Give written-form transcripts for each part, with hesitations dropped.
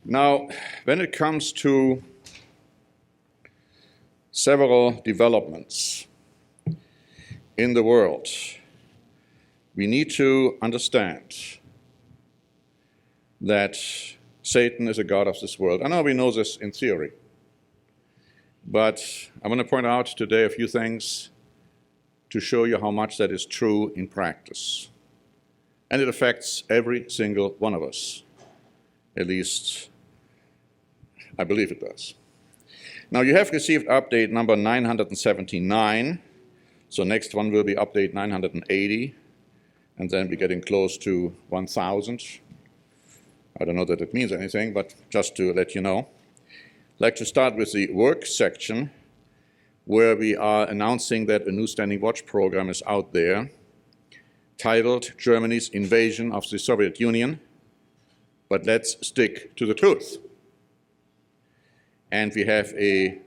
Now, when it comes to several developments in the world, we need to understand that Satan is a god of this world. I know we know this in theory, but I want to point out today a few things to show you how much that is true in practice. And it affects every single one of us. At least, I believe it does. Now, you have received update number 979. So next one will be update 980. And then we're getting close to 1,000. I don't know that it means anything, but just to let you know. I'd like to start with the work section, where we are announcing that a new Standing Watch program is out there, titled Germany's Invasion of the Soviet Union, but let's stick to the truth. And we have a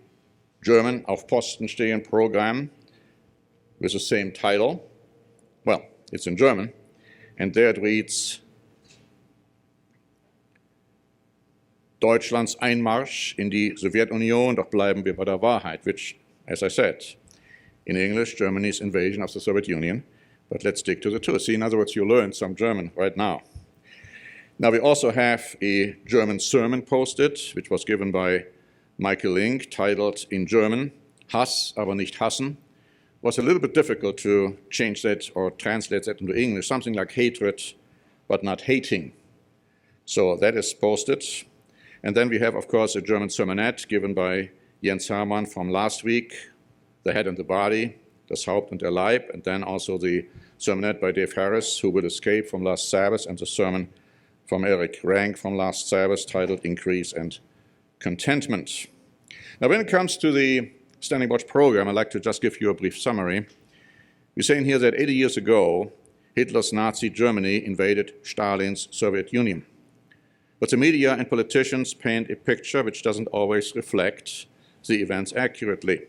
German Auf Posten stehen program with the same title. Well, it's in German, and there it reads, Deutschlands Einmarsch in die Sowjetunion, doch bleiben wir bei der Wahrheit, which, as I said, in English, Germany's invasion of the Soviet Union, but let's stick to the truth. See, in other words, you learned some German right now. Now, we also have a German sermon posted, which was given by Michael Link, titled in German, Hass, aber nicht hassen. It was a little bit difficult to change that or translate that into English, something like hatred, but not hating. So that is posted. And then we have, of course, a German sermonette given by Jens Hermann from last week, The Head and the Body, Das Haupt und der Leib, and then also the sermonette by Dave Harris, Who Will Escape, from last Sabbath, and the sermon from Eric Rank from last Sabbath, titled Increase and Contentment. Now, when it comes to the Standing Watch program, I'd like to just give you a brief summary. We're saying here that 80 years ago, Hitler's Nazi Germany invaded Stalin's Soviet Union. But the media and politicians paint a picture which doesn't always reflect the events accurately.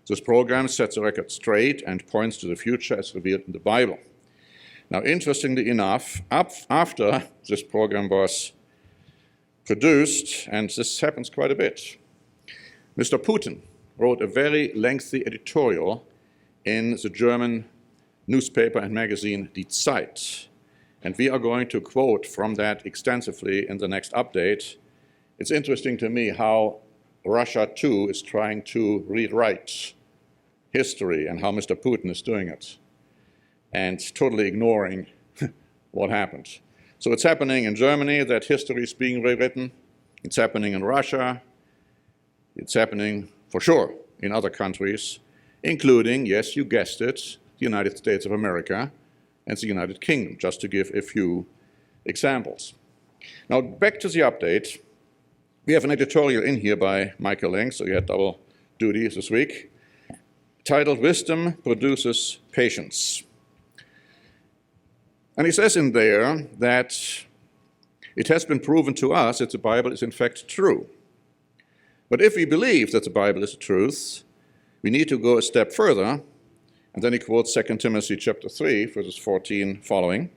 This program sets the record straight and points to the future as revealed in the Bible. Now, interestingly enough, after this program was produced, and this happens quite a bit, Mr. Putin wrote a very lengthy editorial in the German newspaper and magazine Die Zeit. And we are going to quote from that extensively in the next update. It's interesting to me how Russia, too, is trying to rewrite history and how Mr. Putin is doing it and totally ignoring what happened. So it's happening in Germany that history is being rewritten. It's happening in Russia. It's happening, for sure, in other countries, including, yes, you guessed it, the United States of America and the United Kingdom, just to give a few examples. Now, back to the update. We have an editorial in here by Michael Link, so you had double duty this week, titled Wisdom Produces Patience. And he says in there that it has been proven to us that the Bible is in fact true. But if we believe that the Bible is the truth, we need to go a step further. And then he quotes 2 Timothy chapter 3, verses 14 following,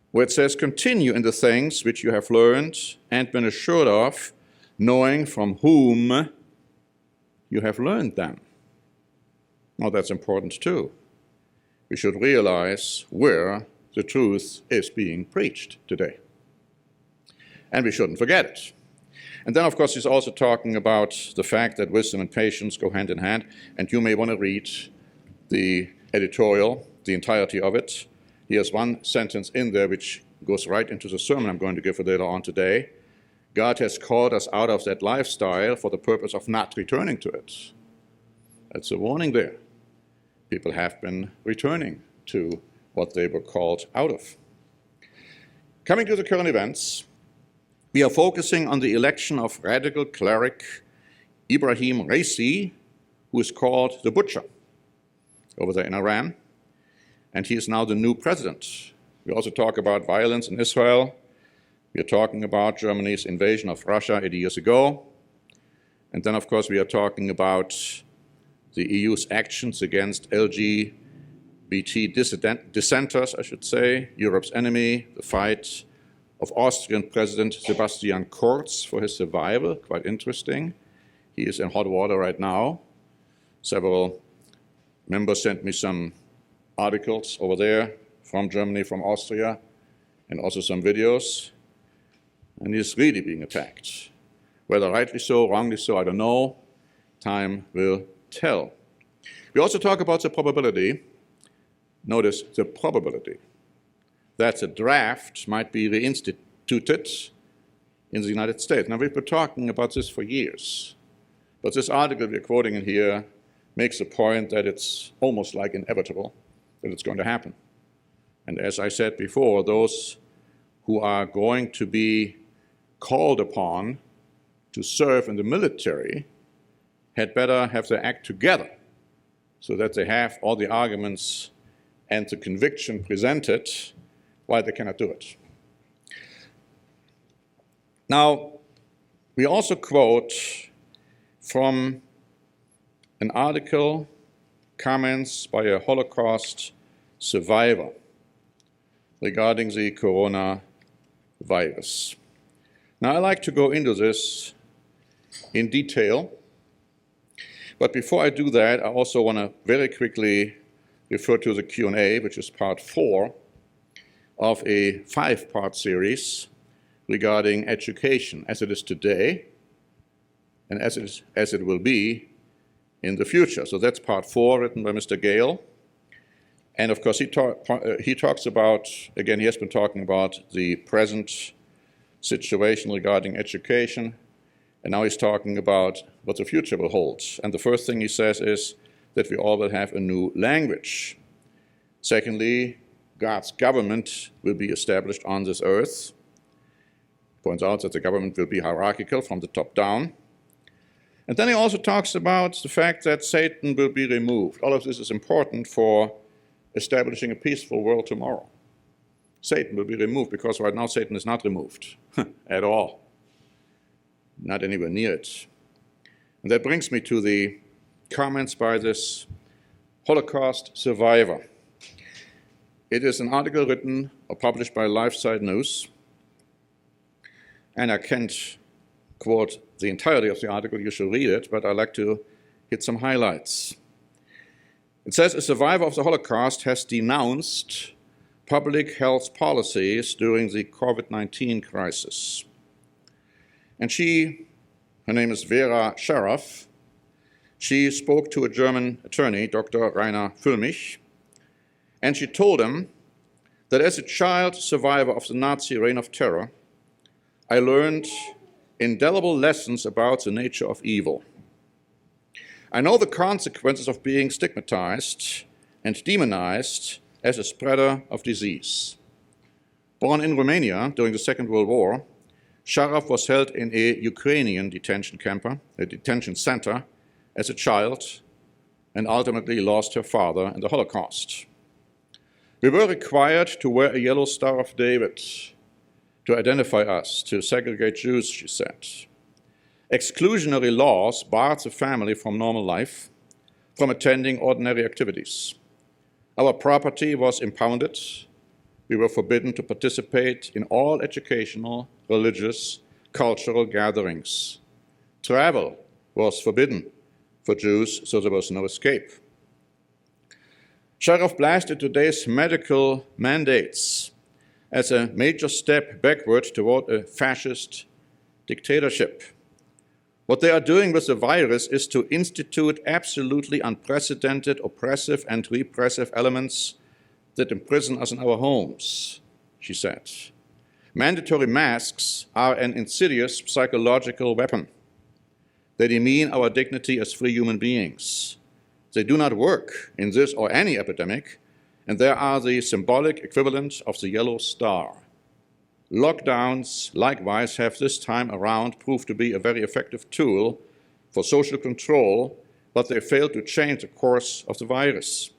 where it says, continue in the things which you have learned and been assured of, knowing from whom you have learned them. Now, that's important too. We should realize where the truth is being preached today. And we shouldn't forget it. And then, of course, he's also talking about the fact that wisdom and patience go hand in hand. And you may want to read the editorial, the entirety of it. He has one sentence in there which goes right into the sermon I'm going to give later on today. God has called us out of that lifestyle for the purpose of not returning to it. That's a warning there. People have been returning to what they were called out of. Coming to the current events, we are focusing on the election of radical cleric Ibrahim Raisi, who is called the Butcher over there in Iran, and he is now the new president. We also talk about violence in Israel. We are talking about Germany's invasion of Russia 80 years ago. And then, of course, we are talking about the EU's actions against LGBT dissenters, I should say, Europe's enemy, the fight of Austrian President Sebastian Kurz for his survival, quite interesting. He is in hot water right now. Several members sent me some articles over there from Germany, from Austria, and also some videos. And he's really being attacked. Whether rightly so, wrongly so, I don't know. Time will tell. We also talk about the probability. Notice the probability that the draft might be reinstituted in the United States. Now, we've been talking about this for years, but this article we're quoting in here makes the point that it's almost like inevitable that it's going to happen. And as I said before, those who are going to be called upon to serve in the military had better have their act together so that they have all the arguments and the conviction presented why they cannot do it. Now, we also quote from an article, comments by a Holocaust survivor regarding the coronavirus. Now, I like to go into this in detail, but before I do that, I also want to very quickly refer to the Q&A, which is part 4 of a 5-part series regarding education as it is today and as it will be in the future. So that's part 4, written by Mr. Gale. And of course, he talks about, again, he has been talking about the present situation regarding education, and now he's talking about what the future will hold. And the first thing he says is that we all will have a new language. Secondly, God's government will be established on this earth. He points out that the government will be hierarchical from the top down. And then he also talks about the fact that Satan will be removed. All of this is important for establishing a peaceful world tomorrow. Satan will be removed because right now Satan is not removed at all. Not anywhere near it. And that brings me to the comments by this Holocaust survivor. It is an article written or published by LifeSite News, and I can't quote the entirety of the article, you should read it, but I'd like to hit some highlights. It says, a survivor of the Holocaust has denounced public health policies during the COVID-19 crisis. And her name is Vera Scharaf, she spoke to a German attorney, Dr. Rainer Füllmich, and she told him that as a child survivor of the Nazi reign of terror, I learned indelible lessons about the nature of evil. I know the consequences of being stigmatized and demonized as a spreader of disease. Born in Romania during the Second World War, Scharaf was held in a Ukrainian detention center as a child and ultimately lost her father in the Holocaust. We were required to wear a yellow Star of David to identify us, to segregate Jews, she said. Exclusionary laws barred the family from normal life, from attending ordinary activities. Our property was impounded. We were forbidden to participate in all educational, religious, cultural gatherings. Travel was forbidden for Jews, so there was no escape. Scharaf blasted today's medical mandates as a major step backward toward a fascist dictatorship. What they are doing with the virus is to institute absolutely unprecedented oppressive and repressive elements that imprison us in our homes, she said. Mandatory masks are an insidious psychological weapon. They demean our dignity as free human beings. They do not work in this or any epidemic, and they are the symbolic equivalent of the yellow star. Lockdowns, likewise, have this time around proved to be a very effective tool for social control, but they failed to change the course of the virus.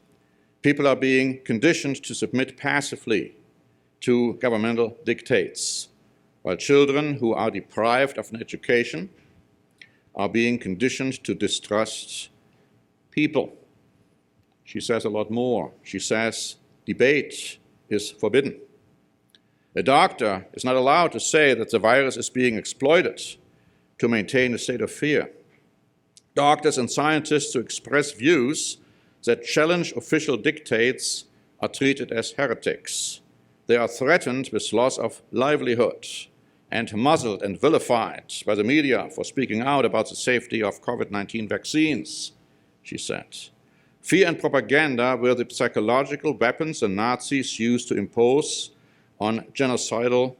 People are being conditioned to submit passively to governmental dictates, while children who are deprived of an education are being conditioned to distrust people. She says a lot more. She says debate is forbidden. A doctor is not allowed to say that the virus is being exploited to maintain a state of fear. Doctors and scientists who express views that challenge official dictates are treated as heretics. They are threatened with loss of livelihood and muzzled and vilified by the media for speaking out about the safety of COVID-19 vaccines, she said. Fear and propaganda were the psychological weapons the Nazis used to impose on genocidal,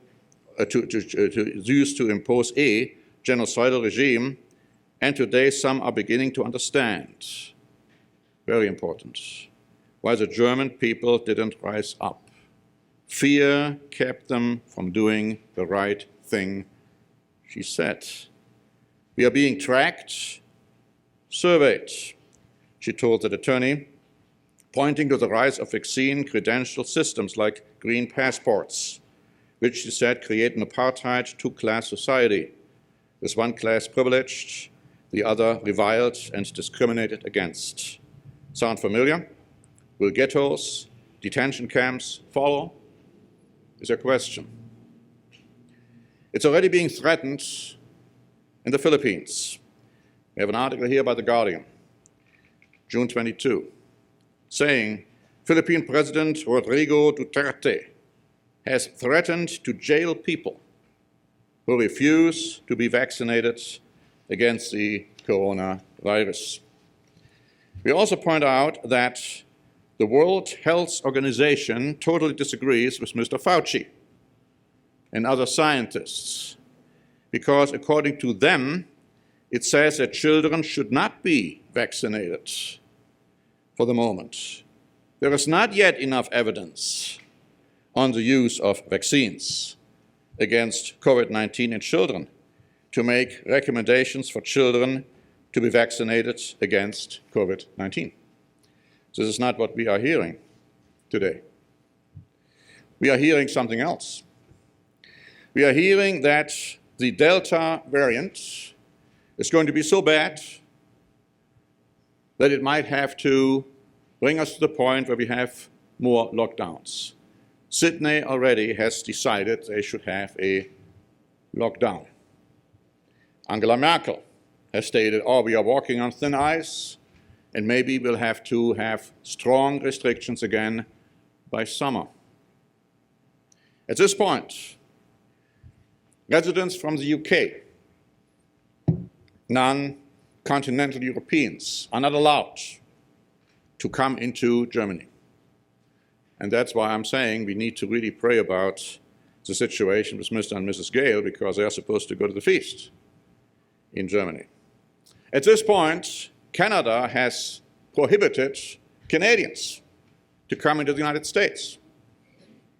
to impose a genocidal regime, and today some are beginning to understand, very important, why the German people didn't rise up. Fear kept them from doing the right thing, she said. We are being tracked, surveyed, she told that attorney, pointing to the rise of vaccine credential systems like green passports, which she said create an apartheid two-class society, with one class privileged, the other reviled and discriminated against. Sound familiar? Will ghettos, detention camps follow? Is your question. It's already being threatened in the Philippines. We have an article here by The Guardian, June 22, saying Philippine President Rodrigo Duterte has threatened to jail people who refuse to be vaccinated against the coronavirus. We also point out that the World Health Organization totally disagrees with Mr. Fauci and other scientists, because according to them, it says that children should not be vaccinated for the moment. There is not yet enough evidence on the use of vaccines against COVID-19 in children to make recommendations for children to be vaccinated against COVID-19. This is not what we are hearing today. We are hearing something else. We are hearing that the Delta variant is going to be so bad that it might have to bring us to the point where we have more lockdowns. Sydney already has decided they should have a lockdown. Angela Merkel has stated, oh, we are walking on thin ice, and maybe we'll have to have strong restrictions again by summer. At this point, residents from the UK, non-continental Europeans, are not allowed to come into Germany. And that's why I'm saying we need to really pray about the situation with Mr. and Mrs. Gale, because they are supposed to go to the feast in Germany. At this point, Canada has prohibited Canadians to come into the United States.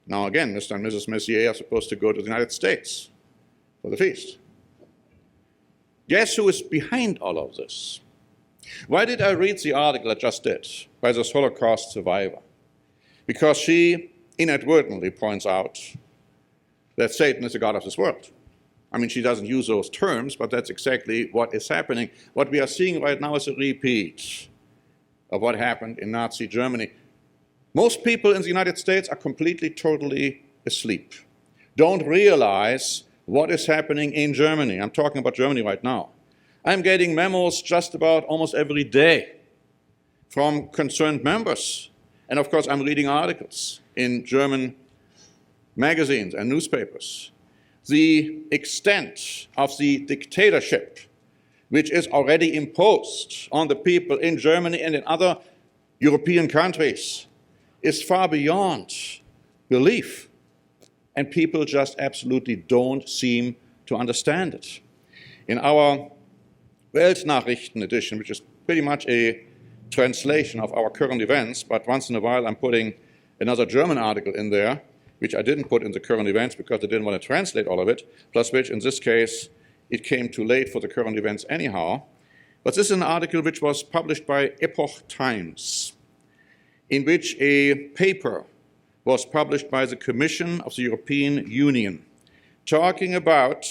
Now again, Mr. and Mrs. Messier are supposed to go to the United States for the feast. Guess who is behind all of this? Why did I read the article I just did by this Holocaust survivor? Because she inadvertently points out that Satan is the God of this world. I mean, she doesn't use those terms, but that's exactly what is happening. What we are seeing right now is a repeat of what happened in Nazi Germany. Most people in the United States are completely, totally asleep, don't realize what is happening in Germany. I'm talking about Germany right now. I'm getting memos just about almost every day from concerned members. And of course, I'm reading articles in German magazines and newspapers. The extent of the dictatorship, which is already imposed on the people in Germany and in other European countries, is far beyond belief. And people just absolutely don't seem to understand it. In our Weltnachrichten edition, which is pretty much a translation of our current events, but once in a while I'm putting another German article in there, which I didn't put in the current events because I didn't want to translate all of it, plus which in this case it came too late for the current events anyhow. But this is an article which was published by Epoch Times, in which a paper was published by the Commission of the European Union, talking about,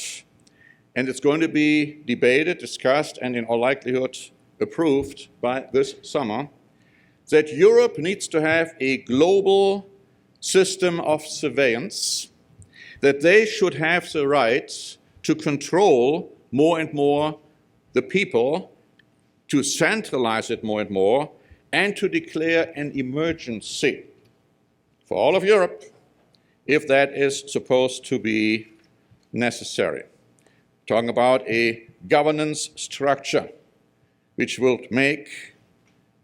and it's going to be debated, discussed, and in all likelihood approved by this summer, that Europe needs to have a global system of surveillance that they should have the right to control more and more the people, to centralize it more and more, and to declare an emergency for all of Europe if that is supposed to be necessary. Talking about a governance structure which will make,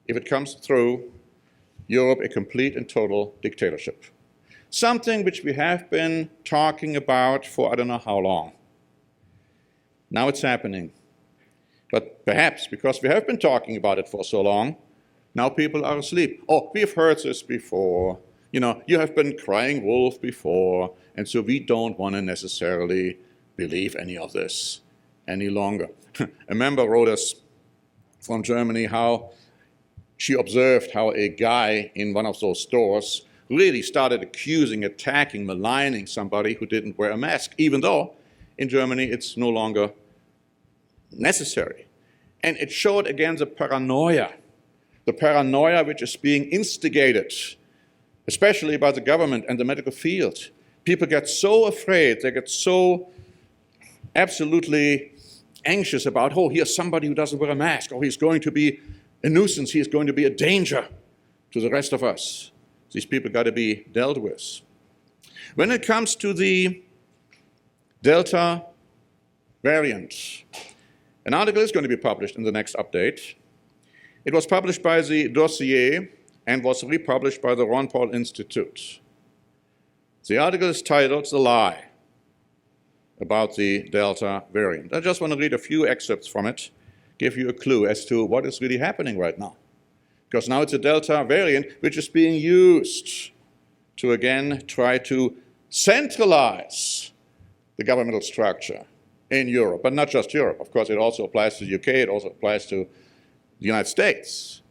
if it comes through, Europe a complete and total dictatorship. Something which we have been talking about for I don't know how long. Now it's happening. But perhaps because we have been talking about it for so long, now people are asleep. Oh, we've heard this before. You have been crying wolf before, and so we don't want to necessarily believe any of this any longer. A member wrote us from Germany how she observed how a guy in one of those stores really started accusing, attacking, maligning somebody who didn't wear a mask, even though in Germany it's no longer necessary. And it showed again the paranoia which is being instigated, especially by the government and the medical field. People get so afraid, they get so absolutely anxious about, oh, here's somebody who doesn't wear a mask, or he's going to be a nuisance, he's going to be a danger to the rest of us. These people got to be dealt with. When it comes to the Delta variant, an article is going to be published in the next update. It was published by the Dossier and was republished by the Ron Paul Institute. The article is titled "The Lie about the Delta variant." I just want to read a few excerpts from it, give you a clue as to what is really happening right now. Because now it's a Delta variant which is being used to again try to centralize the governmental structure in Europe, but not just Europe. Of course, it also applies to the UK, it also applies to the United States.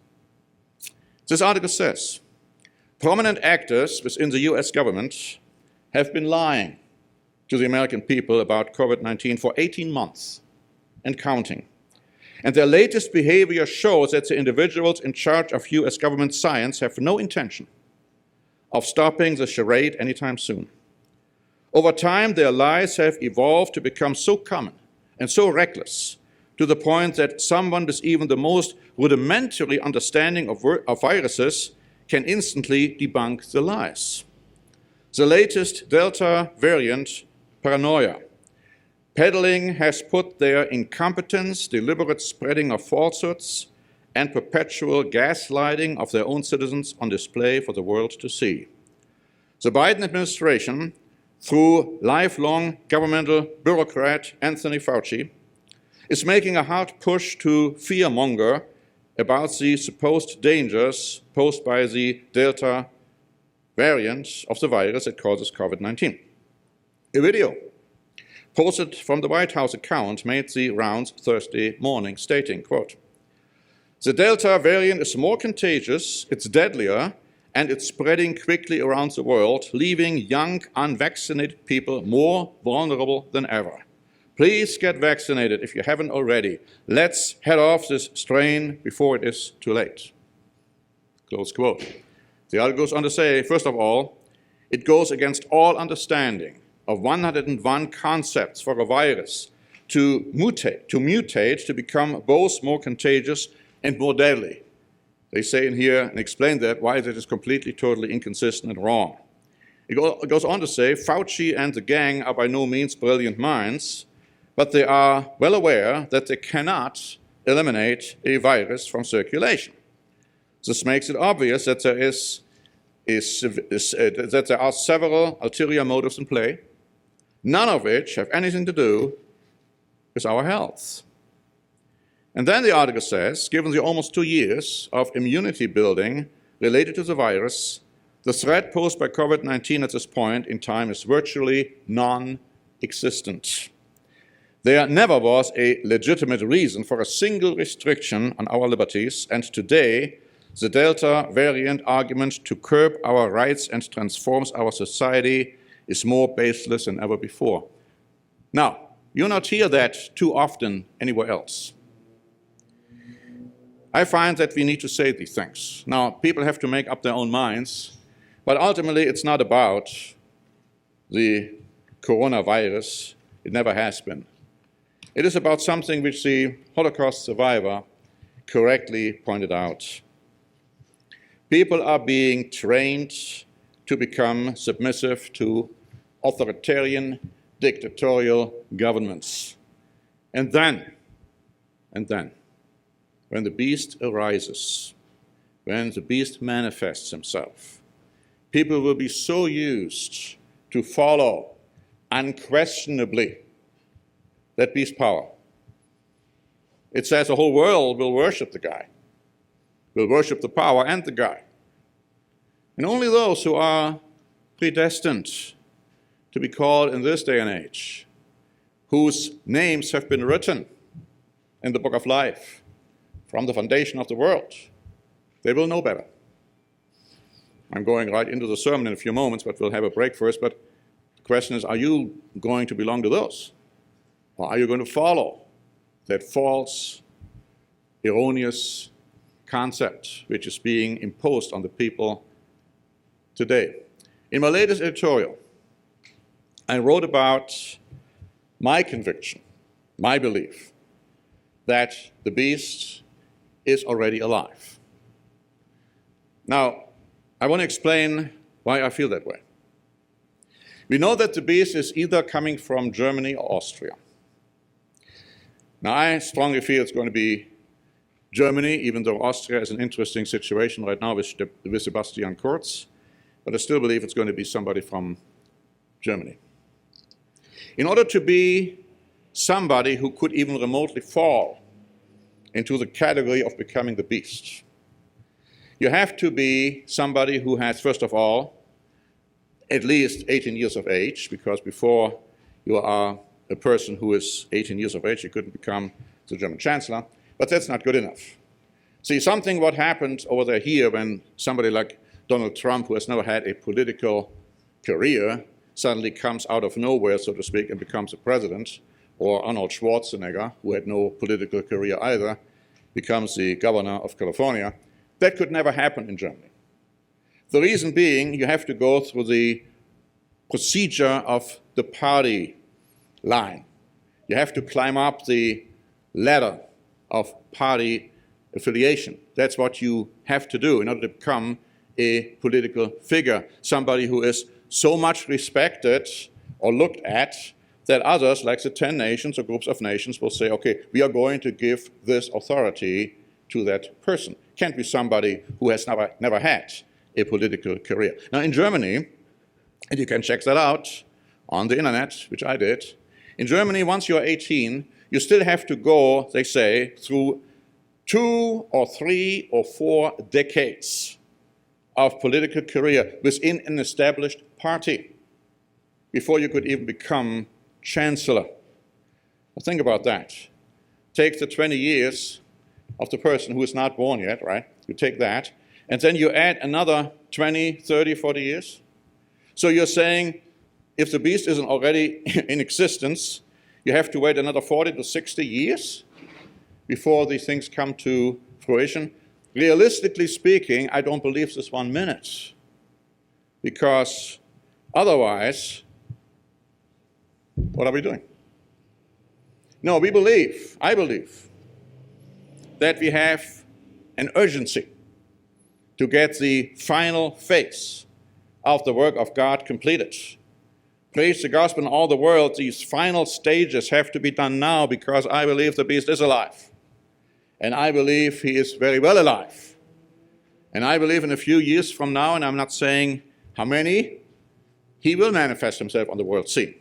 This article says, prominent actors within the US government have been lying to the American people about COVID-19 for 18 months and counting. And their latest behavior shows that the individuals in charge of US government science have no intention of stopping the charade anytime soon. Over time, their lies have evolved to become so common and so reckless to the point that someone with even the most rudimentary understanding of viruses can instantly debunk the lies. The latest Delta variant paranoia. Peddling has put their incompetence, deliberate spreading of falsehoods, and perpetual gaslighting of their own citizens on display for the world to see. The Biden administration, through lifelong governmental bureaucrat Anthony Fauci, is making a hard push to fearmonger about the supposed dangers posed by the Delta variant of the virus that causes COVID-19. A video posted from the White House account made the rounds Thursday morning, stating, quote, "The Delta variant is more contagious, it's deadlier, and it's spreading quickly around the world, leaving young, unvaccinated people more vulnerable than ever. Please get vaccinated if you haven't already. Let's head off this strain before it is too late." Close quote. The article goes on to say, first of all, it goes against all understanding of 101 concepts for a virus to mutate, to become both more contagious and more deadly. They say in here and explain that why that is completely, totally inconsistent and wrong. It goes on to say Fauci and the gang are by no means brilliant minds, but they are well aware that they cannot eliminate a virus from circulation. This makes it obvious that there are several ulterior motives in play, none of which have anything to do with our health. And then the article says, given the almost 2 years of immunity building related to the virus, the threat posed by COVID-19 at this point in time is virtually non-existent. There never was a legitimate reason for a single restriction on our liberties, and today, the Delta variant argument to curb our rights and transforms our society is more baseless than ever before. Now, you'll not hear that too often anywhere else. I find that we need to say these things. Now, people have to make up their own minds, but ultimately it's not about the coronavirus. It never has been. It is about something which the Holocaust survivor correctly pointed out. People are being trained to become submissive to authoritarian, dictatorial governments. And then, when the beast arises, when the beast manifests himself, people will be so used to follow unquestionably that beast power. It says the whole world will worship the guy, will worship the power and the guy. And only those who are predestined to be called in this day and age, whose names have been written in the book of life from the foundation of the world, they will know better. I'm going right into the sermon in a few moments, but we'll have a break first. But the question is, are you going to belong to those? Or are you going to follow that false, erroneous concept which is being imposed on the people today? In my latest editorial, I wrote about my conviction, my belief, that the beast is already alive. Now, I want to explain why I feel that way. We know that the beast is either coming from Germany or Austria. Now, I strongly feel it's going to be Germany, even though Austria is an interesting situation right now with Sebastian Kurz, but I still believe it's going to be somebody from Germany. In order to be somebody who could even remotely fall into the category of becoming the beast, you have to be somebody who has, first of all, at least 18 years of age, because before you are a person who is 18 years of age, you couldn't become the German chancellor, but that's not good enough. See, something what happened over there here when somebody like Donald Trump, who has never had a political career, suddenly comes out of nowhere, so to speak, and becomes a president, or Arnold Schwarzenegger, who had no political career either, becomes the governor of California. That could never happen in Germany. The reason being, you have to go through the procedure of the party line. You have to climb up the ladder of party affiliation. That's what you have to do in order to become a political figure, somebody who is so much respected or looked at that others, like the 10 nations or groups of nations, will say, okay, we are going to give this authority to that person. Can't be somebody who has never had a political career. Now in Germany, and you can check that out on the internet, which I did, in Germany, once you're 18, you still have to go, they say, through 2 or 3 or 4 decades of political career within an established party before you could even become chancellor. Well, think about that. Take the 20 years of the person who is not born yet, right? You take that, and then you add another 20, 30, 40 years. So you're saying if the beast isn't already in existence, you have to wait another 40 to 60 years before these things come to fruition. Realistically speaking, I don't believe this 1 minute, because otherwise, what are we doing? No, I believe, that we have an urgency to get the final phase of the work of God completed. Preach the gospel in all the world. These final stages have to be done now, because I believe the beast is alive. And I believe he is very well alive. And I believe in a few years from now, and I'm not saying how many, he will manifest himself on the world scene.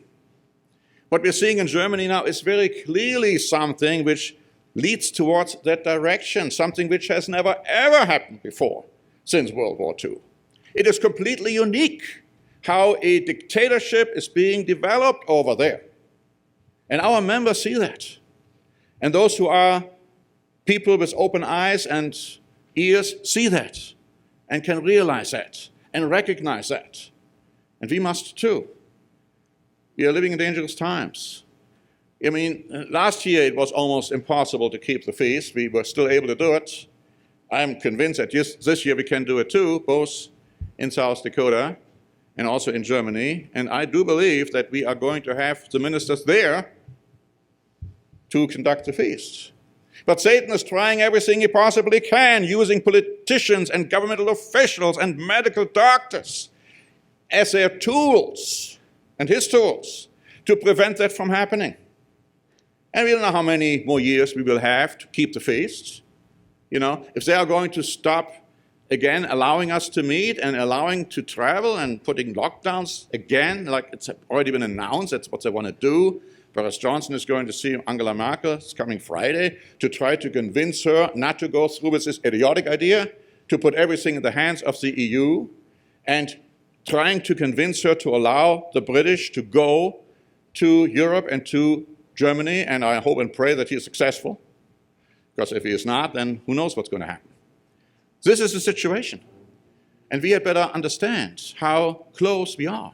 What we're seeing in Germany now is very clearly something which leads towards that direction, something which has never ever happened before since World War II. It is completely unique how a dictatorship is being developed over there. And our members see that. And those who are people with open eyes and ears see that and can realize that and recognize that. And we must too. We are living in dangerous times. I mean, last year it was almost impossible to keep the feast. We were still able to do it. I'm convinced that this year we can do it too, both in South Dakota and also in Germany. And I do believe that we are going to have the ministers there to conduct the feast. But Satan is trying everything he possibly can, using politicians and governmental officials and medical doctors as their tools and his tools to prevent that from happening. And we don't know how many more years we will have to keep the feasts. You know, if they are going to stop again allowing us to meet and allowing to travel and putting lockdowns again, like it's already been announced, that's what they want to do. Boris Johnson is going to see Angela Merkel, it's coming Friday, to try to convince her not to go through with this idiotic idea, to put everything in the hands of the EU, and trying to convince her to allow the British to go to Europe and to Germany, and I hope and pray that he is successful, because if he is not, then who knows what's going to happen. This is the situation, and we had better understand how close we are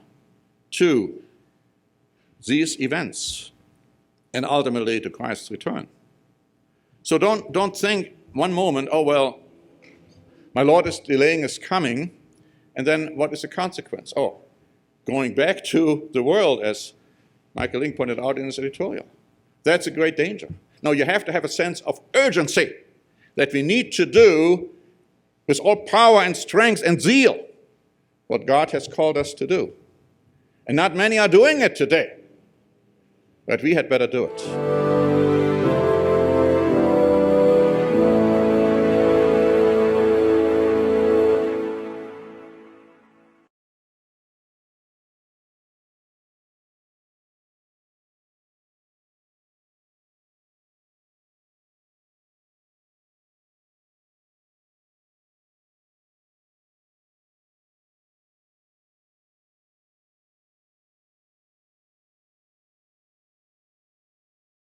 to these events and ultimately to Christ's return. So don't think one moment, oh well, my Lord is delaying his coming, and then what is the consequence? Oh, going back to the world, as Michael Link pointed out in his editorial. That's a great danger. No, you have to have a sense of urgency that we need to do with all power and strength and zeal what God has called us to do. And not many are doing it today, but we had better do it.